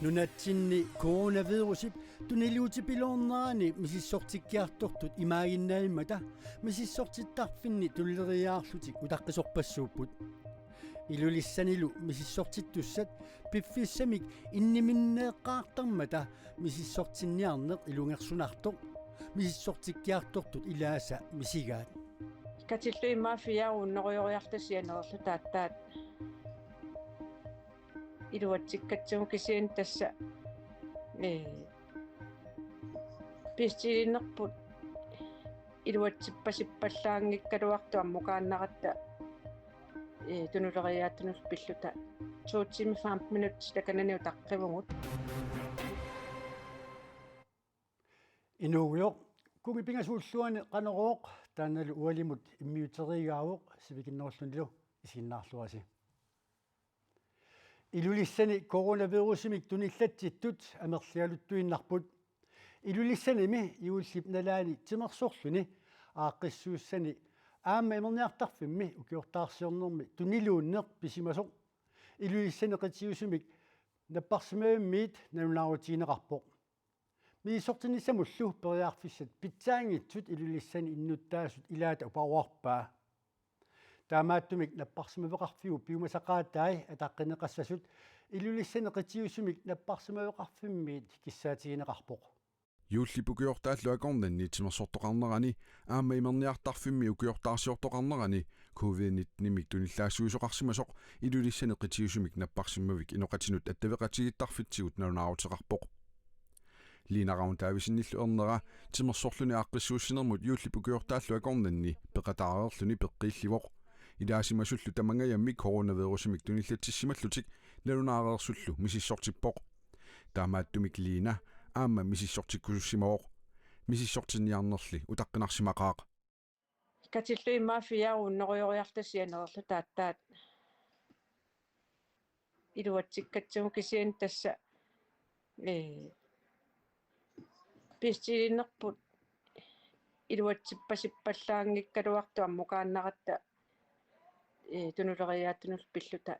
Nunatsinni coronavirusip tuniliutipilornerani misissortikkiartortut imaaginnaimata misissortittarfinni tulleriaarlutik utaqqisorpassuupput ilulissanilu misissortittussat piffissamik inniminneeqqaartarmata misissortinniarneq ilungersunartoq misissortikkiartortut ilaasa misigaat katilluimaafiaruunnoqujoriartasianerlu taattaat iluatsikkatsigu kisian tassa pistilinnerput iluatsippasippallaangikkaluartu ammukaannaqatta tunuleriaattunus pilluta 2 timer 5 minutter takanani utaqqivungut inuugior kungipingasuulluani qanerooq taannalu ualimut immiuteriigaawoq sivikinnerulluниlu isiinnaarluasi ilulissani coronavirusimik tunillattittut amerlialuttuinnarput ilullissanimi iullip nalaani timersorluni aaqqissuussani aamma imerniartarfimmi ukiortaarsiornermi tuniluunneq pisimasoq ilulissani qitiusumik napparsimaammiit nanunaarutiineqarpoq miisortinissamullu periarfissat pitsaangitsut ilulissani innuttaasut ilaata uparuarpaa taamaattumik napparsimaveqarfigu piumasaqaatai ataqqinneqassasut ilulissani qitiusumik napparsimaveqarfimmiit kissaatigineqarpoq Juullipukiortaallu akornanni timersortoqarnerani aamma imerniartarfimmi ukiortaarsiortoqarnerani COVID-19 tunillaassuisoqarsimasoq ilulissani qitiusumik napparsimmavik inoqatinut attaveqatigittarfitsigut naunaaruteqarpoq liinaraun taavisinillu ernera timersorluni aaqqissuussinermut juullipukiortaallu akornanni peqataareerluni peqqiillivoq ilaasimasullu tamangayammi coronavirusumik tunillatissimаллутик налунаареерсуллу мисиссортиппоқ таамааттумик лиина аама мисиссортиккусуссимаоқ мисиссортинниарнерли утаққинарсимақаақ катиллуимаафиаруунноқujoriartasianerlu taattaat iluatsikkatsigu kisian tassa pistilinnerput iluatsippasippallaangikkaluartu ammukaannaqatta tunuleriaattunus pilluta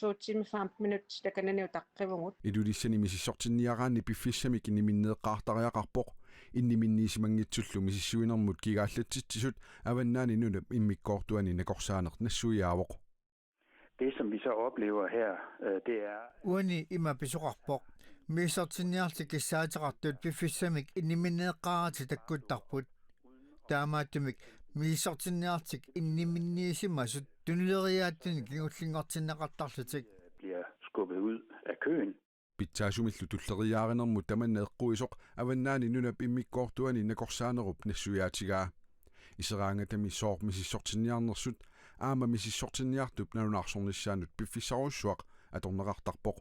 2 timer 5 minutter takanani utaqqivungut ilulissani misissortinniaraanni piffissamik inniminneeqqaartariaqarpoq inniminniisimangitsullu misissuinermut kigaallatsitsisut avannaani nunap immikkoortuani nakorsaaneq nassuiaavoq Det som vi så oplever her det er uani ima pisoqarpoq miissortinniarti kissaateqartut piffissamik inniminneeqqaarati takkuttarput taamaattumik miissortinniartik inniminniisimasut tunileriaattuni kingullingartinneqartarlutik bliver skubbet ud af køen. Pitsaasumillu tulleriaarenermut tamanneeqquisoq avannaani nunap immikkoortuani nakorsaanerup nassuiaatigaa iseraangatami soor misissortinniarnersut aama misissortinniartup nanunaarsornissaanut piffissarussuaq atorneqartarpoq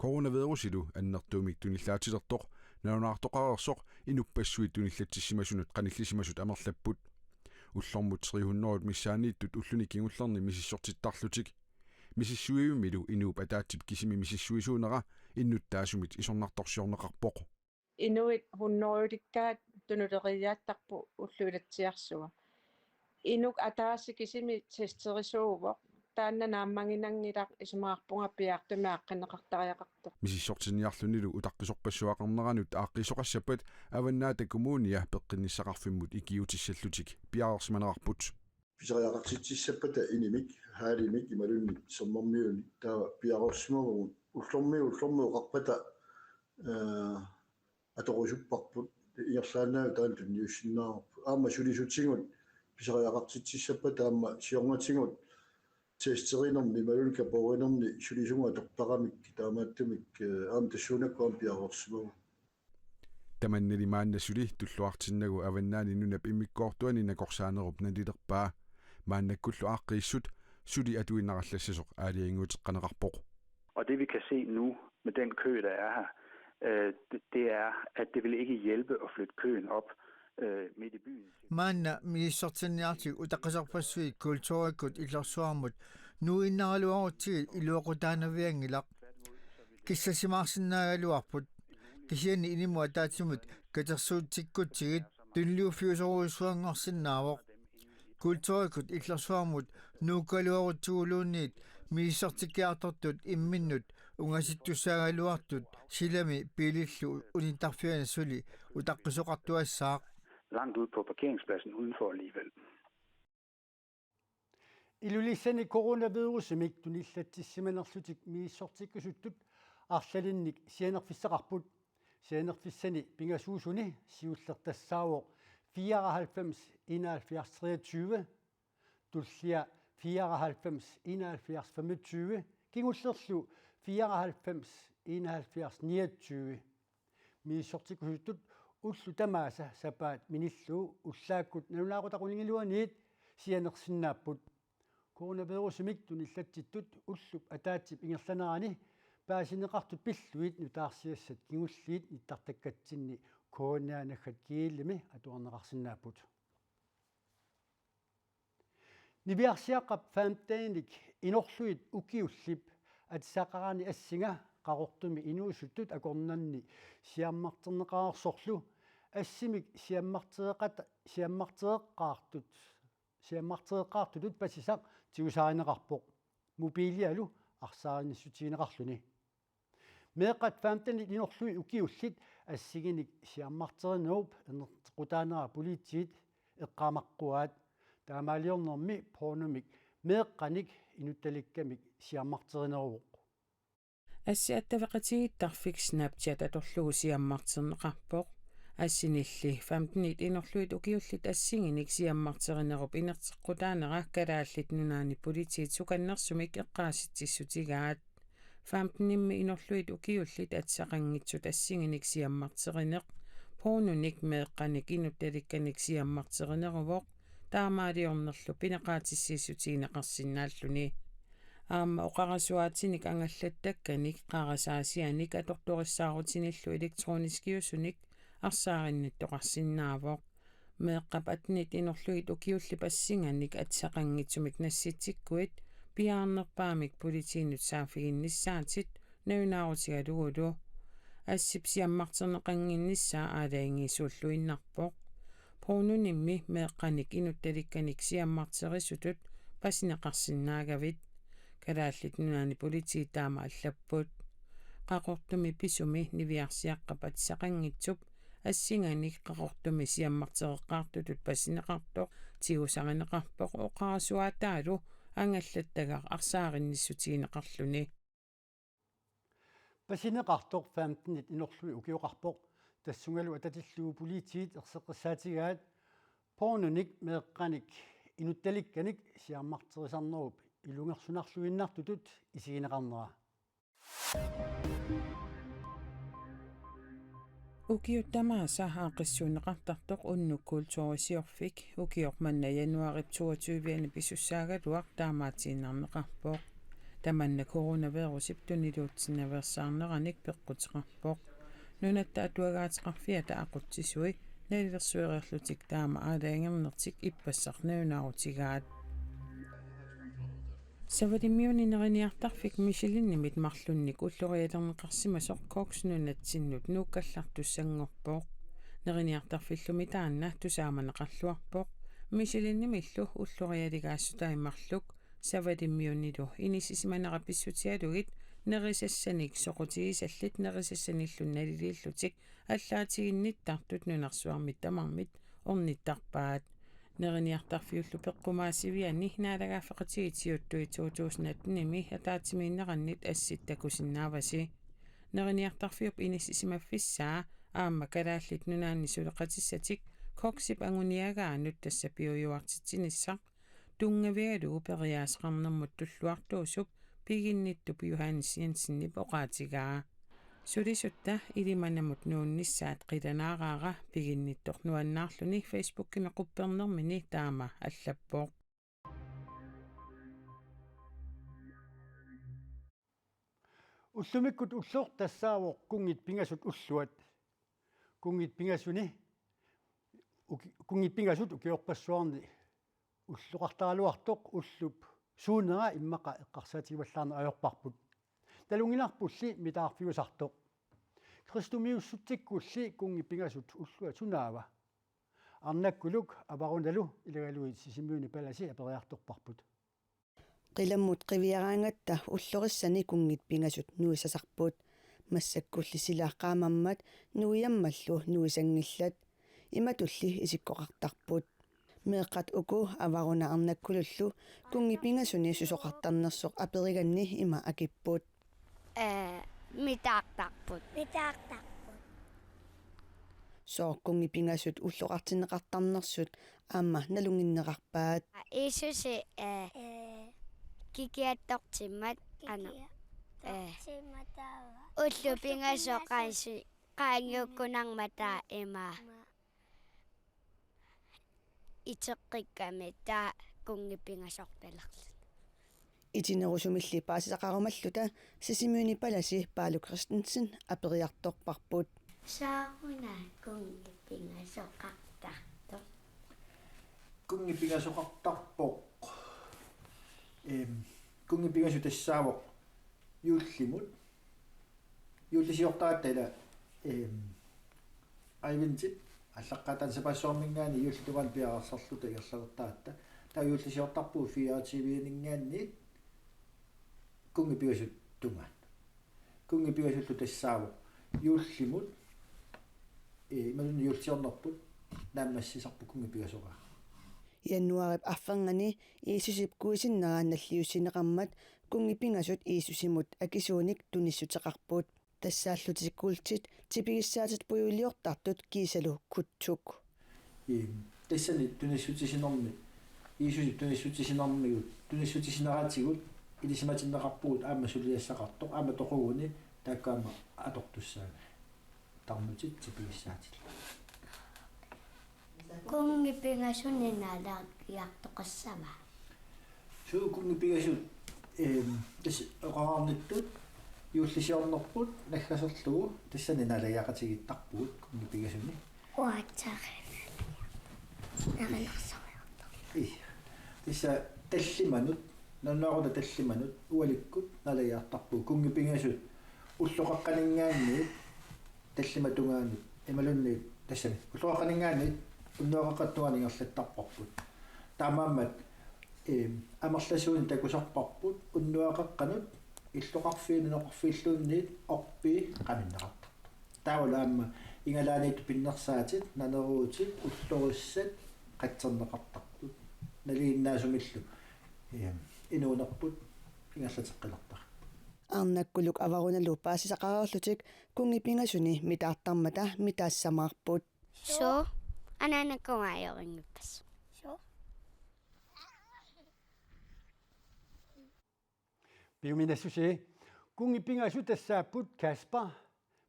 coronavirusilu annertuumik tunillaatilertoq nanunaartoqarersoq inuppassuit tunillatissimasunnut qanillisimasut amerlapput ullormut 300 missaaniittut ulluni kingullerni misissortittarlutik misissuiumilu inuup ataattip kisimi misissuisuunera innuttaasumit isornartorsiorneqarpoq inuit hunnoruutikkaat tunuleriaattarpu ulluulatsiarsuga inuk ataasi kisimi testerisuuvoq taanna naammanginangilaq isumaarpunga piaartumaaqqineqartariaqartoq misissortinniarlunilu utaqqisорпассуақарнеранут ааққисоқассаппат аваннаата коммуния пеққиннissaqarfimmut ikiutissallutik piarersmanerarput писариақартитсиссаппата инимик хаалимик ималунни соммермиуни таа пиарерсимагу уллормиуқарпата аторусуппарпут иерсаанаа таан тунниуссиннаарпу аама сулисутсигут писариақартитсиссаппата аама сиорнатсигут тестerinnermi малунка поринерни сулисунга тортарамик таамааттумик аам тассуунаккуам пиарерсимагу таманнилимааннасули туллуартиннагу аваннаани нунап иммиккоортуани накорсаанеруп налилерпаа мааннаккуллу ааққииссут сули атуиннараллассасоқ аалиангуутеққанеқарпоқ Og det vi kan se nu med den kø der er her det er at det vil ikke hjælpe at flytte køen op midt i byen. Manna miissortinniarti utaqisarpassui kultuurikkut illersuarmut nuinnaruarutti iluoqutaanaviangilaq kissasimaarsinnaagaluarput kisiani inimu ataatsumut katersuutikkutsigit tunliuffiusoruissuanngorsinnaavoq kultuurikkut illersuarmut nuukaluarutsuuluunniit miissortikkiartortut imminnut унgasittussaaгалуартут силами пилиллу унинтарфиана сули утаққисоқартуассаақ langt ude på parkeringspladsen udenfor alligevel. Ilulissani coronavirusmik tunillattissimanerlutik miissortikkusuttut arsalinnik sianerfissaqarput sianerfissani pingasuusuni siullertassaawoq 94 71 23 tullia 94 71 25 kingullerlu 94 71 29 miissortikkusuttut ullu tamaasa sapaat minillu ullaakkut nalunaaqutaquningilluaniit sianersinnaapпут coronavirusmik tunillattittut ullup ataatip ingerlanerani paasineqartut pilluit nutaarsiassat kingulliit nittartakkatsinni koonaanaggat kiillimi atuarneqarsinnaapput niviarsiaqqap faamtaanik inorluit ukiullip atsaqarani assinga qaqortumi inuusuttut akornanni siammarterneqaarsorlu assimik siammarteeqqaartut passisaq tiusaarinneqarpoq mobilialu arsaarnissutiineqarluni meeqqat faamtani inorlui ukiullit assiginik siammarterinnerup enerqutaanera politiit eqqaamaqquaat taamaaliornermi pronomik meeqqanik inuttalikkamik siammarterinneruvoq асси аттавеқатигиттарфик Snapchat аторлугу сиаммартернеқарпоқ ассинилли 15 инорлуит укиуллит ассигиник сиаммартеринеруп инертеққутаанера калааллит нунаани политиит суканнерсумик эққааситсиссутигаат 15-имми инорлуит укиуллит атсақангитсут ассигиник сиаммартеринеқ поонуник меэққаник инутталикканик сиаммартеринерувоқ таамаалиорнерлу пинеқаатиссииссутигинеқарсинааллуни аама оқарасуаатиник ангаллаттакканик қарасаасианик аторториссаарутиниллу электронискиусуник арсааринниттоқарсинаавоқ меэққап атнит инорлуит укиулли пассинганик атсақангитсумик насситсиккуит пиаарнерпаамик политиинут саафигиннissaатит науинаарутигалугулу ассип сиаммартернеқангиннissaа аалаингисууллуиннарпоқ проонунимми меэққаник инутталикканик сиаммартерисутут пасинеқарсинаагавит калааллит нунаани политиитаама аллаппут qaqortumi pisumi niviarsiaqqapat saqanngitsup ассинганик qaqortumi siammartereqqaartutut pasineqartoq tigusareneqarpoq oqarasuaataalu ангаллаттагар арсааринниссутигинеқарлүни pasineqartoq 15 inorlui ukiuqarpoq тассунгалу ататиллуу политиит ерсеққиссаатигаат поонуник меэққаник инутталикканик сиаммартерисарнеруп илунгерсунарлуиннартутут исигинеқарнера укиуттамааса аақиссуунеқартартоқ уннуккуултуорисиорфик укиорманна януарip 22-ани писуссаагалуақ таамаатииннарнеқарпоқ таманна коронавирусип тунилуутсинаверсаарнераник пеққутеқарпоқ нунатта атуагаатеқарфиата ақутсисуи налилерсуериарлутик таама аалаангернертик иппассарнаунаарутигаат савадиммиунинерниартарфик мишелиннимит марлунник уллориалернеқарсимасоқ кокснунатсиннут нууккаллартуссангорпоқ нерниартарфиллуми таанна тусааманеқарлуарпоқ мишелиннимиллу уллориалигаассутаиммарлук савадиммиунилу инисисиманераписсутиалугит нерисассаник соқутигисаллит нерисассаниллунналилииллутик аллаатигинниттартут нунарсуармит тамармит орниттарпаат нерниартарфиуллу пеққумаасивиани наалагаафеқатигитиуттуи 2018-ми атаатимииннераннит асситтакусиннааваси нерниартарфиуп инисисимаффиссаа аама калааллит нунаанни сулеқатиссатик коксип ангуниагаанут тассапиуюартитсиниссақ тунгавиалугу периаасеқарнэрмут туллуартуусуп пигинниттуп Johannes Jensen-нип оқаатигаа сулисутта илиманамут нуунниссаат қиланаараара пигиннитторнуаннаарлуни Facebook-кими қуппернэрмини таама аллаппоқ уллумиккут уллуур тассаавоқ кунгит пингасут уллуат кунгит пингасуни кунгит пингасут укиорпассуарни уллуқартаалуартоқ уллуп суунера иммақа эққарсаатигиваллаарна ajorparput талунгиларпулли митаарфигусартоқ кристумиуссутсиккулли кунги пингасут уллуа сунаава арнаккулук аваруналу илагалуи сисимиуни паласи апериарторпарпут qilammut qiviaraangatta ullorissani kungit pingasut nuisasarpuut массаккуллисилааққаамаммат нуиаммаллу нуисангилlat иматулли исиккоқартарпут меэққат уку аваруна арнаккулуллу кунгипингасуни сусоқартарнерсоқ апериганни има акиппут митаартарпут сооркунгипингасут уллоқартинеқартарнерсут аама налунгиннеқарпаат исуси кикиаттортиммат ана уллупингасоқаанси qaangiukkunarmataa ima iteqqikami taa kungipingasortalerlu itinerusumilli paasisaqarumalluta sisimiuni palasi Paalu Christensen aperiartorparput saaruna kungipingasoqartartor kungipingasoqartarpoq kungipingasutassaawoq юуллимут юуллисиортааттала айвинтит аллаққатан сапассуармингаани юуллутуган пиарсарлута иерлавертаатта таа юуллисиортарпуу фиаативиинингаанни кунгипигасут тунгаан кунгипигасуллу тассаавоқ юуллимут ималун юулсиорнерпут нааммассисарпу кунгипигасоqa януарип аффангани иисусипкуисиннераанналлиуссинеқармат кунгипинgasut иисусимут акисууник туниссутеқарпут тассааллутиккуултит типигиссаатит пуйулиортартут кисалу кутсук тассани туниссутисинерми иисусип туниссутисинермигут туниссутисинераатигут илисиматиннеқарпугут аама сулиассақартоқ аама тоқугуни тааккаама атортуссаага тармутит типигиссаатит кунгипинgasуннинаалаат иартоқассама суу кунгипигасут тас оqaarnittut юуллисиорнерпут наггасерлугу тассани налаяақатигиттарпугут кунгипигасуни уатсаарина наринарсариарто тасса таллиманут наннааруда таллиманут уаликкут налаяартарпугу кунгипигасут уллоқаққанингаанни таллиматунгаанут ималунни тассани уллоқаққанингаанни уннуақаққаттуганингерлаттарпарпут таамааммат амерласуун такусарпарпут уннуақаққанут иллоқарфиинеқарфииллуунниит орпи қаминнеқартар таавалаама ингалаанииту пиннерсаатит нанеруутит уллоруссат қатсернеқартарпут налииннаасумиллу инуунерпут ингерлатеққилартар арнаккулук аваруналу паасисақарерлутик кунгипингасуни митаартармата митаассамаарпут со ананаккунгааёрингиппас Biuminassusi kungipingasutassaapput Kasper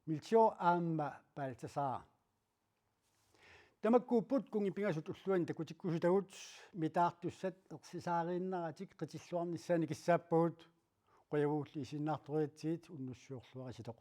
Milchio aamma Baltasar tamakkuupput kungipingasut ulluan takutikkusutagut mitaartussat ersisaariinnaratik qitilluarnissaani kissaappuut qoyavuulli isinnaartoriitsiit unnussuorluarasitoq